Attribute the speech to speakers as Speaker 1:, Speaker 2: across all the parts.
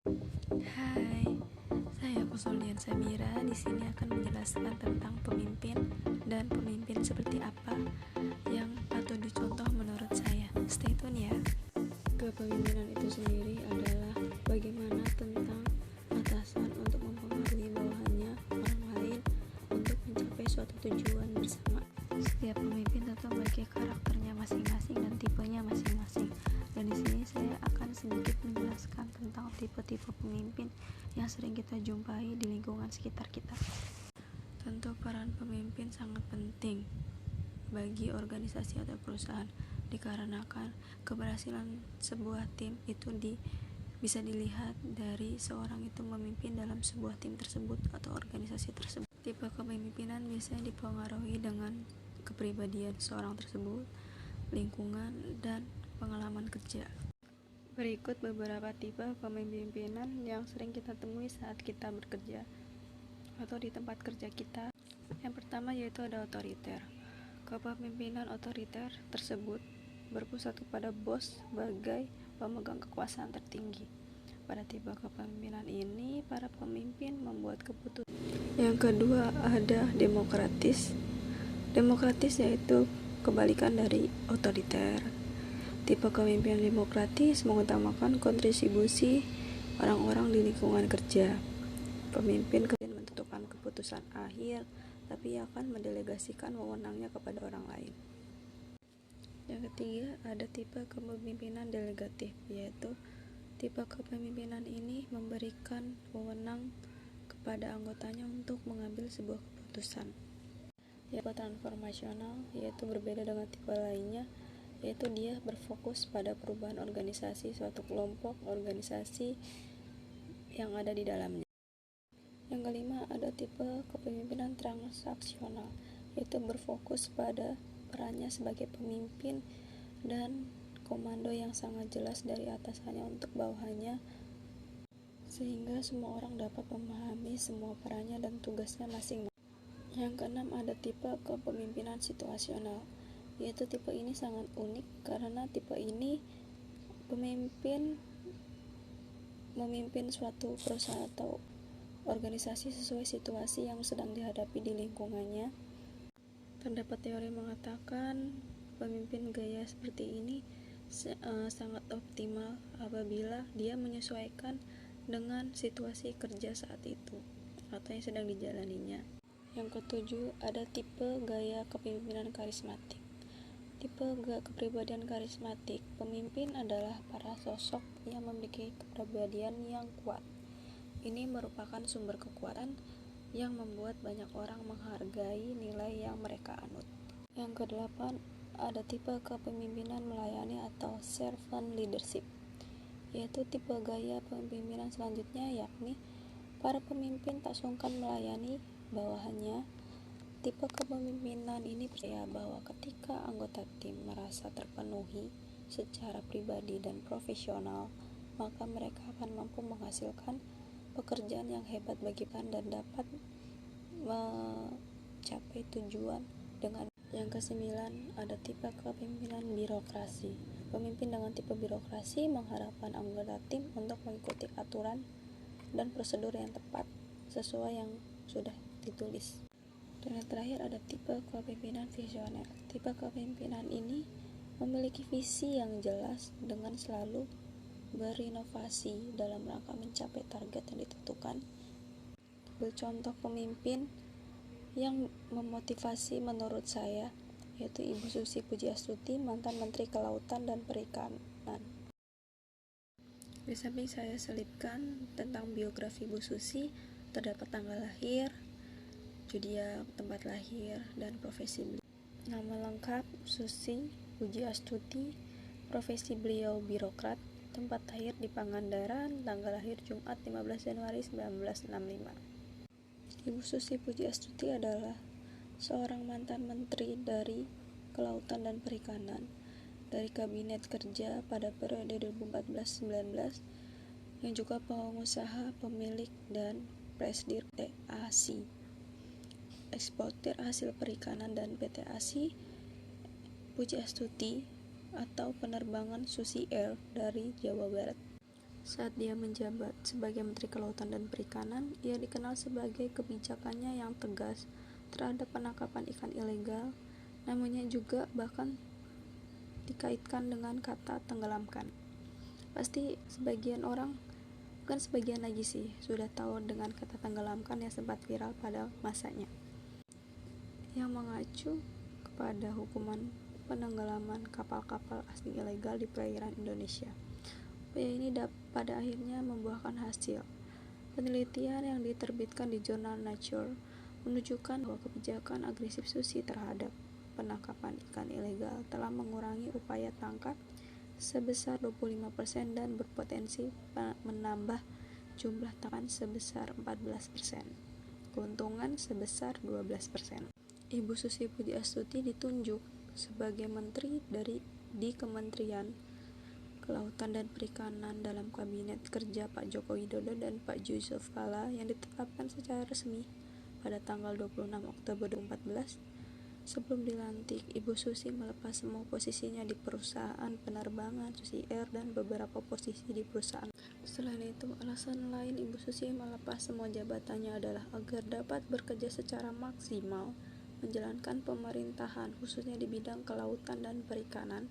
Speaker 1: Hai, saya Kusulian Samira. Di sini akan menjelaskan tentang pemimpin dan pemimpin seperti apa yang patut dicontoh menurut saya. Stay tune ya. Kepemimpinan itu sendiri adalah bagaimana tentang atasan untuk mempengaruhi bawahannya orang lain untuk mencapai suatu tujuan bersama. Setiap pemimpin tentu memiliki karakternya masing-masing dan tipenya masing-masing. Dan di sini saya akan sedikit menjelaskan tentang tipe-tipe pemimpin yang sering kita jumpai di lingkungan sekitar kita. Tentu peran pemimpin sangat penting bagi organisasi atau perusahaan, dikarenakan keberhasilan sebuah tim itu bisa dilihat dari seorang itu memimpin dalam sebuah tim tersebut atau organisasi tersebut. Tipe kepemimpinan biasanya dipengaruhi dengan kepribadian seorang tersebut, lingkungan, dan pengalaman kerja. Berikut beberapa tipe kepemimpinan yang sering kita temui saat kita bekerja atau di tempat kerja kita. Yang pertama yaitu ada otoriter. Kepemimpinan otoriter tersebut berpusat kepada bos sebagai pemegang kekuasaan tertinggi. Pada tipe kepemimpinan ini, para pemimpin membuat keputusan. Yang kedua ada demokratis. Demokratis yaitu kebalikan dari otoriter. Tipe kepemimpinan demokratis mengutamakan kontribusi orang-orang di lingkungan kerja. Pemimpin kemudian menentukan keputusan akhir, tapi akan mendelegasikan wewenangnya kepada orang lain. Yang ketiga ada tipe kepemimpinan delegatif, yaitu tipe kepemimpinan ini memberikan wewenang kepada anggotanya untuk mengambil sebuah keputusan. Tipe transformasional yaitu berbeda dengan tipe lainnya, yaitu dia berfokus pada perubahan organisasi suatu kelompok organisasi yang ada di dalamnya. Yang kelima ada tipe kepemimpinan transaksional, yaitu berfokus pada perannya sebagai pemimpin dan komando yang sangat jelas dari atasannya untuk bawahannya, sehingga semua orang dapat memahami semua perannya dan tugasnya masing-masing. Yang keenam ada tipe kepemimpinan situasional, yaitu tipe ini sangat unik karena tipe ini memimpin suatu perusahaan atau organisasi sesuai situasi yang sedang dihadapi di lingkungannya. Terdapat teori mengatakan pemimpin gaya seperti ini sangat optimal apabila dia menyesuaikan dengan situasi kerja saat itu atau yang sedang dijalaninya. Yang ketujuh ada tipe gaya kepemimpinan karismatik. Tipe kepribadian karismatik pemimpin adalah para sosok yang memiliki kepribadian yang kuat. Ini merupakan sumber kekuatan yang membuat banyak orang menghargai nilai yang mereka anut. Yang kedelapan ada tipe kepemimpinan melayani atau servant leadership, yaitu tipe gaya kepemimpinan selanjutnya, yakni para pemimpin tak sungkan melayani bawahannya. Tipe kepemimpinan ini percaya bahwa ketika anggota tim merasa terpenuhi secara pribadi dan profesional, maka mereka akan mampu menghasilkan pekerjaan yang hebat bagi pan dan dapat mencapai tujuan dengan. Yang kesembilan ada tipe kepemimpinan birokrasi. Pemimpin dengan tipe birokrasi mengharapkan anggota tim untuk mengikuti aturan dan prosedur yang tepat sesuai yang sudah ditulis. Dan yang terakhir ada tipe kepemimpinan visioner. Tipe kepemimpinan ini memiliki visi yang jelas dengan selalu berinovasi dalam rangka mencapai target yang ditentukan. Contoh pemimpin yang memotivasi menurut saya yaitu Ibu Susi Pujiastuti, mantan Menteri Kelautan dan Perikanan. Di samping saya selipkan tentang biografi Bu Susi, terdapat tanggal lahir, zodiak, tempat lahir, dan profesi beliau. Nama lengkap Susi Pujiastuti, profesi beliau birokrat, tempat lahir di Pangandaran, tanggal lahir Jumat 15 Januari 1965. Ibu Susi Pujiastuti adalah seorang mantan menteri dari Kelautan dan Perikanan dari Kabinet Kerja pada periode 2014-19, yang juga pengusaha, pemilik, dan presidir PT ASI, eksportir hasil perikanan, dan PT ASI Pujiastuti atau penerbangan Susi Air dari Jawa Barat. Saat dia menjabat sebagai Menteri Kelautan dan Perikanan, ia dikenal sebagai kebijakannya yang tegas terhadap penangkapan ikan ilegal, namanya juga bahkan dikaitkan dengan kata tenggelamkan. Pasti sebagian orang, bukan sebagian lagi sih, sudah tahu dengan kata tenggelamkan yang sempat viral pada masanya, yang mengacu kepada hukuman penenggelaman kapal-kapal asing ilegal di perairan Indonesia. Upaya ini pada akhirnya membuahkan hasil. Penelitian yang diterbitkan di jurnal Nature menunjukkan bahwa kebijakan agresif Susi terhadap penangkapan ikan ilegal telah mengurangi upaya tangkap sebesar 25% dan berpotensi menambah jumlah tangkapan sebesar 14%, keuntungan sebesar 12%. Ibu Susi Pujiastuti ditunjuk sebagai menteri di Kementerian Kelautan dan Perikanan dalam Kabinet Kerja Pak Joko Widodo dan Pak Yusuf Kala yang ditetapkan secara resmi pada tanggal 26 Oktober 2014. Sebelum dilantik, Ibu Susi melepas semua posisinya di perusahaan penerbangan Susi Air dan beberapa posisi di perusahaan. Selain itu, alasan lain Ibu Susi melepas semua jabatannya adalah agar dapat bekerja secara maksimal menjalankan pemerintahan, khususnya di bidang kelautan dan perikanan.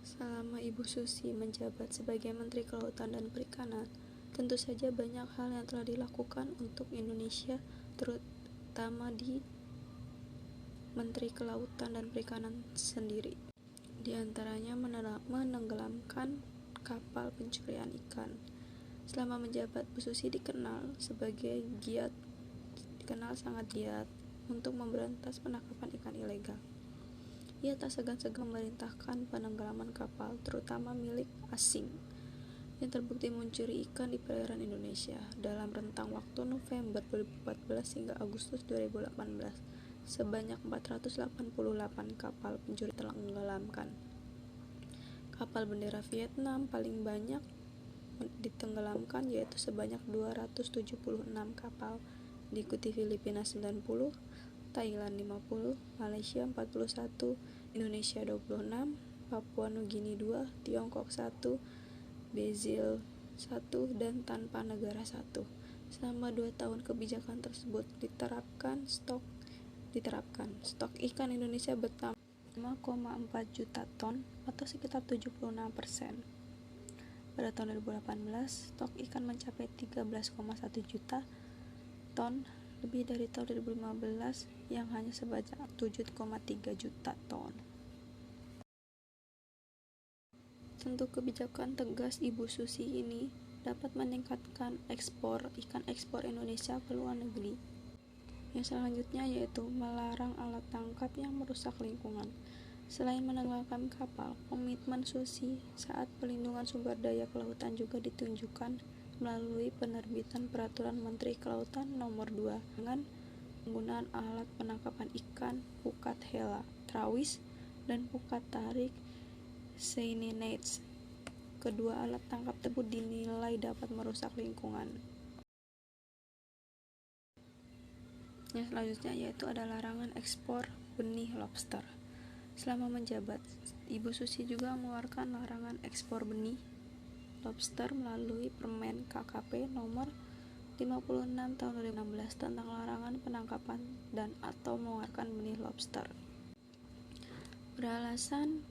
Speaker 1: Selama Ibu Susi menjabat sebagai Menteri Kelautan dan Perikanan, tentu saja banyak hal yang telah dilakukan untuk Indonesia, terutama di Menteri Kelautan dan Perikanan sendiri. Di antaranya menenggelamkan kapal pencurian ikan. Selama menjabat, Bu Susi dikenal sangat giat untuk memberantas penangkapan ikan ilegal. Ia tak segan-segan memerintahkan penenggelaman kapal, terutama milik asing, yang terbukti mencuri ikan di perairan Indonesia. Dalam rentang waktu November 2014 hingga Agustus 2018, sebanyak 488 kapal pencuri tenggelamkan. Kapal bendera Vietnam paling banyak ditenggelamkan, yaitu sebanyak 276 kapal, diikuti Filipina 90, Thailand 50, Malaysia 41, Indonesia 26, Papua Nugini 2, Tiongkok 1, Brazil 1, dan tanpa negara 1. Selama 2 tahun kebijakan tersebut diterapkan, stok ikan Indonesia bertambah 5,4 juta ton atau sekitar 76%. Pada tahun 2018, stok ikan mencapai 13,1 juta ton, lebih dari tahun 2015 yang hanya sebanyak 7,3 juta ton. Tentu kebijakan tegas Ibu Susi ini dapat meningkatkan ikan ekspor Indonesia ke luar negeri. Yang selanjutnya yaitu melarang alat tangkap yang merusak lingkungan. Selain menenggelamkan kapal, komitmen Susi saat pelindungan sumber daya kelautan juga ditunjukkan melalui penerbitan Peraturan Menteri Kelautan Nomor 2 dengan penggunaan alat penangkapan ikan pukat hela, trawis, dan pukat tarik Seininets. Kedua alat tangkap tersebut dinilai dapat merusak lingkungan. Yang selanjutnya yaitu ada larangan ekspor benih lobster. Selama menjabat, Ibu Susi juga mengeluarkan larangan ekspor benih lobster melalui Permen KKP nomor 56 tahun 2016 tentang larangan penangkapan dan atau mengeluarkan benih lobster. Beralasan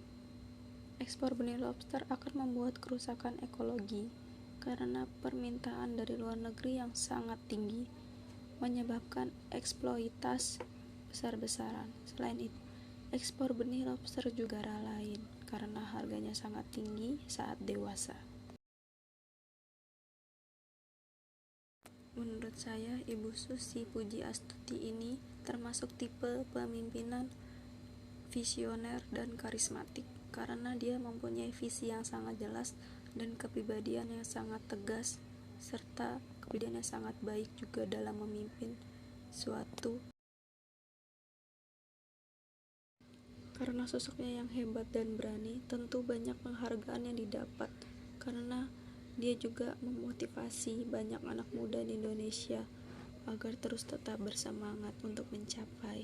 Speaker 1: ekspor benih lobster akan membuat kerusakan ekologi karena permintaan dari luar negeri yang sangat tinggi menyebabkan eksploitasi besar-besaran. Selain itu, ekspor benih lobster juga lain karena harganya sangat tinggi saat dewasa. Menurut saya, Ibu Susi Pujiastuti ini termasuk tipe pemimpinan visioner dan karismatik karena dia mempunyai visi yang sangat jelas dan kepribadian yang sangat tegas serta kepribadian yang sangat baik juga dalam memimpin suatu. Karena sosoknya yang hebat dan berani, tentu banyak penghargaan yang didapat karena dia juga memotivasi banyak anak muda di Indonesia agar terus tetap bersemangat untuk mencapai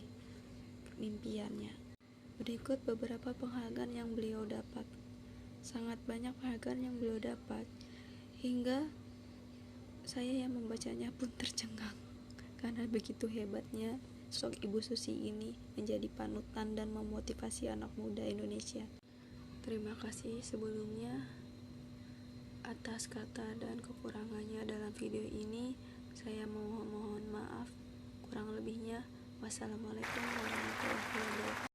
Speaker 1: mimpiannya. Berikut beberapa penghargaan yang beliau dapat. sangat banyak penghargaan yang beliau dapat, hingga saya yang membacanya pun tercengang karena begitu hebatnya sosok Ibu Susi ini menjadi panutan dan memotivasi anak muda Indonesia. Terima kasih sebelumnya atas kata dan kekurangannya dalam video ini. Saya mohon maaf kurang lebihnya. Wassalamualaikum warahmatullahi wabarakatuh.